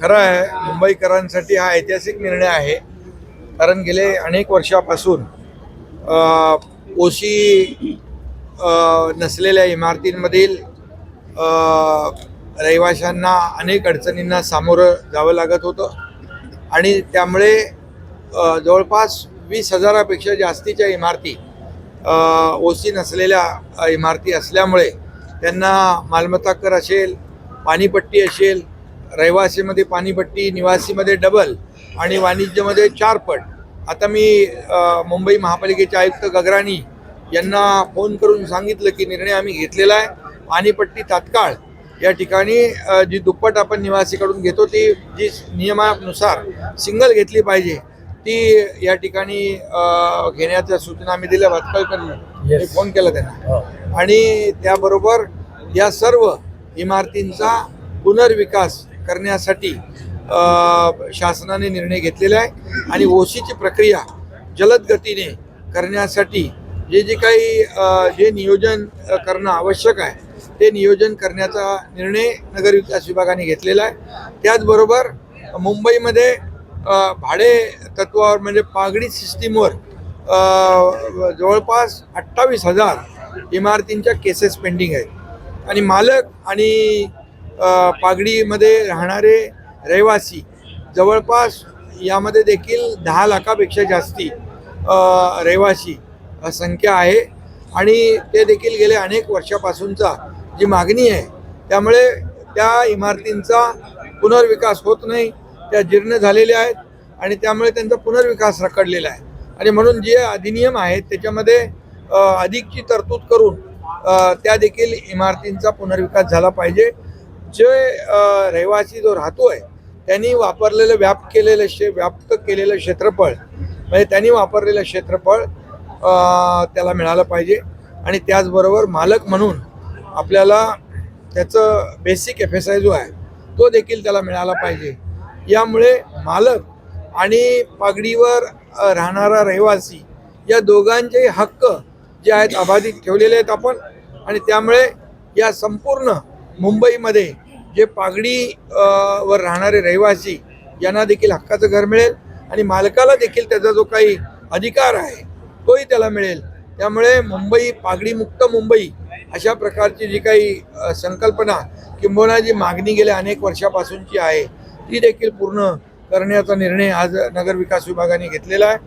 खरं आहे, मुंबईकरांसाठी हा ऐतिहासिक निर्णय आहे. कारण गेले अनेक वर्षापासून ओशी नसलेल्या इमारतींमधील रहिवाशांना अनेक अडचणींना सामोरं जावं लागत होतं आणि त्यामुळे जवळपास 20,000पेक्षा जास्तीच्या इमारती ओसी नसलेल्या इमारती असल्यामुळे त्यांना मालमत्ता कर असेल, पाणीपट्टी असेल, रहिवासीमध्ये पाणीपट्टी, निवासीमध्ये डबल आणि वाणिज्यमध्ये 4 पट. आता मी मुंबई महापालिकेचे आयुक्त गगराणी यांना फोन करून सांगितलं की निर्णय आम्ही घेतलेला आहे. पाणीपट्टी तात्काळ या ठिकाणी जी दुप्पट आपण निवासीकडून घेतो ती जी नियमानुसार सिंगल घेतली पाहिजे ती या ठिकाणी घेण्याच्या सूचना मी दिल्या. भातखळकरांनी मी फोन केला त्यांना आणि त्याबरोबर या सर्व इमारतींचा पुनर्विकास करण्यासाठी शासनाने निर्णय घेतलेला आहे आणि ओसीची प्रक्रिया जलद गतीने करण्यासाठी जे काही नियोजन करणं आवश्यक आहे ते नियोजन करण्याचा निर्णय नगरविकास विभागाने घेतलेला आहे. त्याचबरोबर मुंबईमध्ये भाडे तत्वावर म्हणजे पागडी सिस्टीमवर जवळपास 28,000 इमारतींच्या केसेस पेंडिंग आहेत आणि मालक आणि पागडीमध्ये राहणारे रहिवासी जवळपास यामध्ये देखील 10 लाखापेक्षा जास्ती रहिवासी संख्या आहे आणि ते देखील गेले अनेक वर्षापासूनचा जी मागणी आहे त्यामुळे त्या इमारतींचा पुनर्विकास होत नाही, त्या जीर्ण झालेल्या आहेत आणि त्यामुळे त्यांचा पुनर्विकास रखडलेला आहे आणि म्हणून जे अधिनियम आहेत त्याच्यामध्ये अधिकची तरतूद करून त्या देखील इमारतींचा पुनर्विकास झाला पाहिजे. जे रहिवासी जो राहतो आहे त्यांनी वापरलेलं व्याप्त केलेलं क्षेत्रफळ म्हणजे त्यांनी वापरलेलं क्षेत्रफळ त्याला मिळालं पाहिजे आणि त्याचबरोबर मालक म्हणून आपल्याला त्याचं बेसिक FSI जो आहे तो देखील त्याला मिळाला पाहिजे. यामुळे मालक आणि पागडीवर राहणारा रहिवासी या दोघांचे हक्क जे आहेत अबाधित ठेवलेले आहेत आपण आणि त्यामुळे या संपूर्ण मुंबईमध्ये जे पागडी वर राहणारे रहिवासी यांना देखील हक्काचं घर मिळेल आणि मालकाला देखील त्याचा जो काही अधिकार आहे तोही त्याला मिळेल. त्यामुळे मुंबई पागडीमुक्त मुंबई अशा प्रकारची जी काही संकल्पना किंबहुना जी मागणी गेल्या अनेक वर्षापासूनची आहे ती देखील पूर्ण करण्याचा निर्णय आज नगरविकास विभागाने घेतलेला आहे.